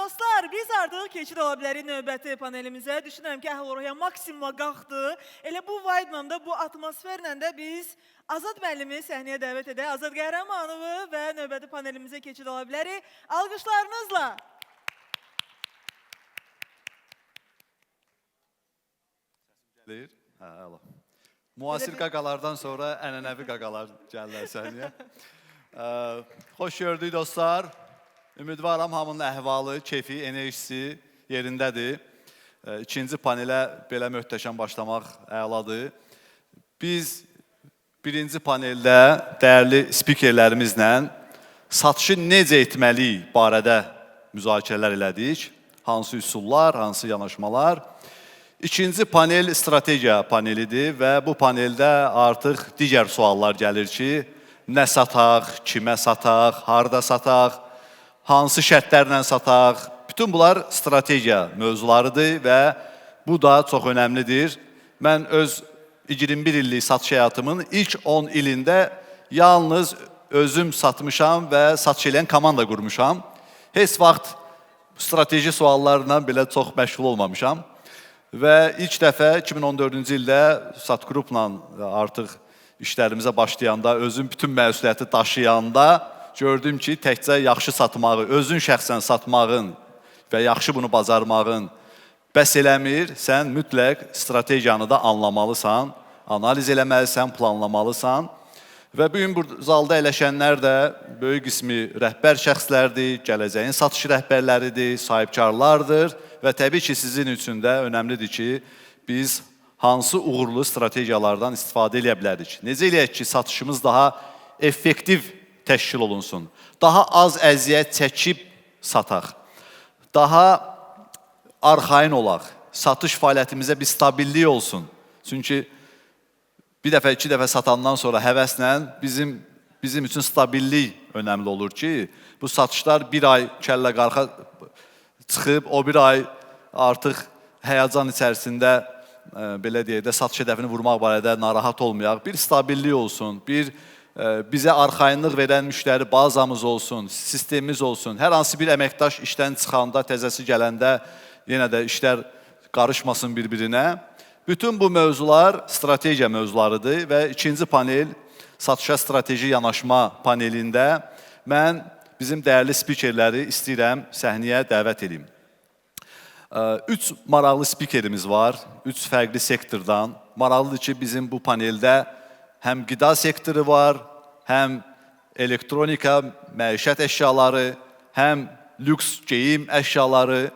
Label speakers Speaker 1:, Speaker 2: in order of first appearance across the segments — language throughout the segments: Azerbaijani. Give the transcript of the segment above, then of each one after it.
Speaker 1: Dostlar, biz artıq keçid ola bilərik növbəti panelimizə. Düşünürəm ki, əhval-ruhiyyə maksimuma qalxdı. Elə bu vibe-la, bu atmosferlə də biz Azad müəllimi səhnəyə dəvət edək. Azad Qəhrəmanovu və növbəti panelimizə keçid ola bilərik. Alqışlarınızla.
Speaker 2: Deyir. Hə, əla. Müasir qaqalardan sonra ənənəvi qaqalar gəlirlər səhnəyə. Xoş gördük dostlar. Ümidvaram hamının əhvalı, keyfi, enerjisi yerindədir. İkinci panelə belə möhtəşəm başlamaq əladır. Biz birinci paneldə dəyərli spikerlərimizlə satışı necə etməliyik barədə müzakirələr elədik. Hansı üsullar, hansı yanaşmalar. İkinci panel strategiya panelidir və bu paneldə artıq digər suallar gəlir ki, nə sataq, kimə sataq, harda sataq, hansı şərtlərlə sataq. Bütün bunlar strategiya mövzularıdır və bu da çox önəmlidir. Mən öz 21 illik satış həyatımın ilk 10 ilində yalnız özüm satmışam və satış eləyən komanda qurmuşam. Heç vaxt strateji suallarla belə çox məşğul olmamışam. Və ilk dəfə 2014-cü ildə Satqrupla artıq işlərimizə başlayanda, özüm bütün məsuliyyəti daşıyanda gördüm ki, təkcə yaxşı satmağı, özün şəxsən satmağın və yaxşı bunu bacarmağın bəs eləmir. Sən mütləq strategiyanı da anlamalısan, analiz eləməlisən, planlamalısan. Və bugün bu zalda eləşənlər də böyük qismi rəhbər şəxslərdir, gələcəyin satış rəhbərləridir, sahibkarlardır. Və təbii ki, sizin üçün də önəmlidir ki, biz hansı uğurlu strategiyalardan istifadə edə bilərik. Necə eləyək ki, satışımız daha effektiv təşkil olunsun, daha az əziyyət çəkib sataq, daha arxain olaq, satış fəaliyyətimizə bir stabillik olsun. Çünki bir dəfə, iki dəfə satandan sonra həvəslə bizim üçün stabillik önəmli olur ki, bu satışlar bir ay kəllə-qarxa çıxıb, o bir ay artıq həyəcan içərisində, belə deyək də, satış hədəfini vurmaq barədə narahat olmayaq. Bir stabillik olsun, bir bizə arxayınlıq verən müştəri bazamız olsun, sistemimiz olsun. Hər hansı bir əməkdaş işdən çıxanda, təzəsi gələndə yenə də işlər qarışmasın bir-birinə. Bütün bu mövzular strategiya mövzularıdır və ikinci panel satışa strateji yanaşma panelində mən bizim dəyərli spikerləri istəyirəm səhnəyə dəvət edeyim. 3 maraqlı spikerimiz var, 3 fərqli sektordan. Maraqlıdır ki, bizim bu paneldə həm qida sektoru var, həm elektronika, məişət əşyaları, həm lüks geyim əşyaları,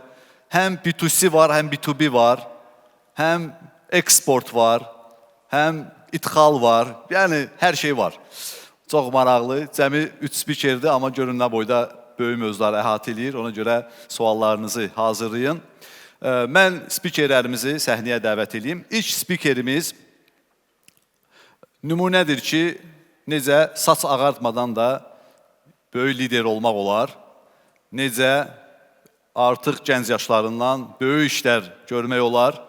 Speaker 2: həm B2C var, həm B2B var, həm eksport var, həm ithal var, yəni hər şey var. Çox maraqlı, cəmi 3 spikerdir, amma görün nə boyda böyük mövzuları əhatə edir, ona görə suallarınızı hazırlayın. Mən spikerlərimizi səhnəyə dəvət edeyim. İlk spikerimiz nümunədir ki, necə saç ağartmadan da böyük lider olmaq olar, necə artıq gənc yaşlarından böyük işlər görmək olar.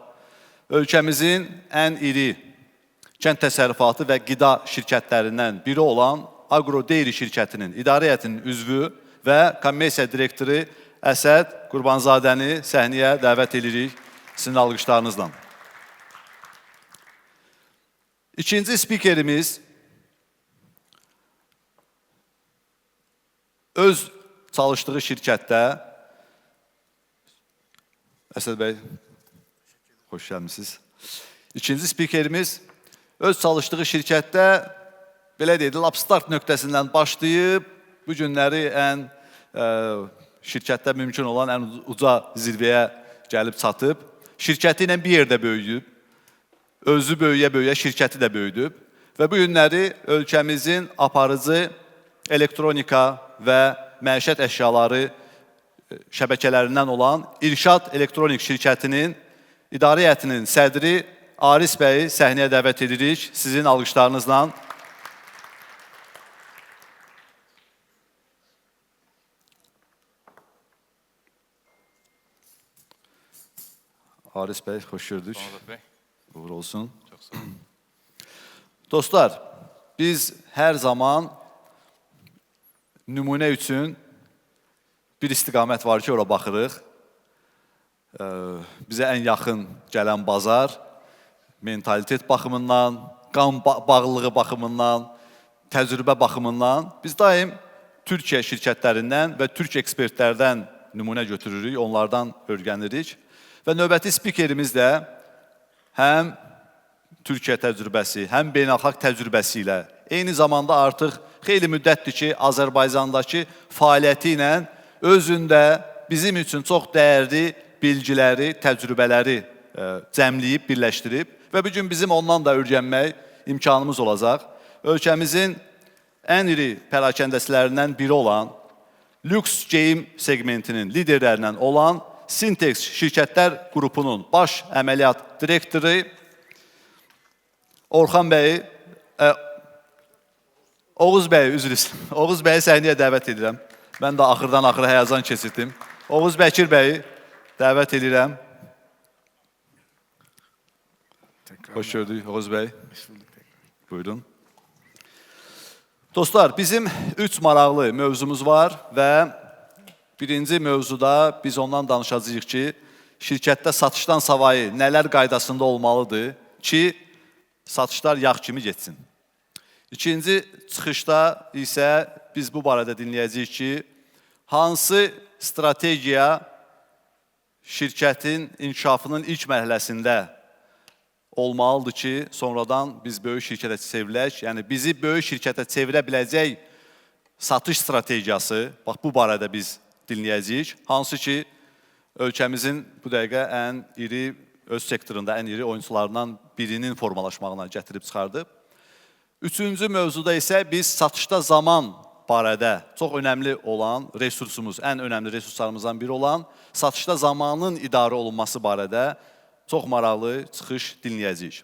Speaker 2: Ölkəmizin ən iri kənd təsərrüfatı və qida şirkətlərindən biri olan Agrodeyri şirkətinin idarə heyətinin üzvü və kommersiya direktoru Əsəd Qurbanzadəni səhnəyə dəvət edirik sizin alqışlarınızla. İkinci spikerimiz öz çalışdığı şirkətdə, Əsəd bəy, xoş gəlmişsiniz. İkinci spikerimiz öz çalışdığı şirkətdə, belə deyil, lap start nöqtəsindən başlayıb, bu günləri ən şirkətdə mümkün olan ən uca zirvəyə gəlib çatıb. Şirkəti ilə bir yerdə böyüyüb, özü böyüyə-böyüyə şirkəti də böyüdüb və bu günləri ölkəmizin aparıcı elektronika və məişət əşyaları şəbəkələrindən olan İrşad Elektronik şirkətinin idarə heyətinin sədri Aris bəyi səhnəyə dəvət edirik sizin alqışlarınızla. Aris bəy, xoş gördük. Uğur olsun.
Speaker 3: Çox sağ olun.
Speaker 2: Dostlar, biz hər zaman nümunə üçün bir istiqamət var ki, ora baxırıq. Bizə ən yaxın gələn bazar mentalitet baxımından, qan bağlılığı baxımından, təcrübə baxımından biz daim Türkiyə şirkətlərindən və Türk ekspertlərdən nümunə götürürük, onlardan öyrənirik. Və növbəti spikerimiz də həm Türkiyə təcrübəsi, həm beynəlxalq təcrübəsi ilə eyni zamanda artıq xeyli müddətdir ki, Azərbaycandakı fəaliyyəti ilə özündə bizim üçün çox dəyərli bilgiləri, təcrübələri cəmləyib, birləşdirib və bugün bizim ondan da öyrənmək imkanımız olacaq. Ölkəmizin ən iri pərakəndəsilərindən biri olan, lüks geyim segmentinin liderlərindən olan Sintex şirkətlər qrupunun baş əməliyyat direktoru Orxan bəyi, Oğuz bəyi, üzr istəyirəm. Oğuz bəyi səhnəyə dəvət edirəm. Mən də axırdan axıra həyəcan keçirdim. Oğuz Bəkir bəyi dəvət edirəm. Xoş gördük, Oğuz bəy. Buyurun. Dostlar, bizim 3 maraqlı mövzumuz var və birinci mövzuda biz ondan danışacağıq ki, şirkətdə satışdan savayı nələr qaydasında olmalıdır ki, satışlar yağ kimi geçsin. İkinci çıxışda isə biz bu barədə dinləyəcəyik ki, hansı strategiya şirkətin inkişafının ilk mərhələsində olmalıdır ki, sonradan biz böyük şirkətə çevrilək, yəni bizi böyük şirkətə çevirə biləcək satış strategiyası, bax bu barədə biz dinləyəcəyik. Hansı ki, ölkəmizin bu dəqiqə ən iri, öz sektorunda ən iri oyuncularından birinin formalaşmağına gətirib çıxardıb. Üçüncü mövzuda isə biz satışda zaman barədə çox önəmli olan resursumuz, ən önəmli resurslarımızdan biri olan satışda zamanın idarə olunması barədə çox maraqlı çıxış dinləyəcəyik.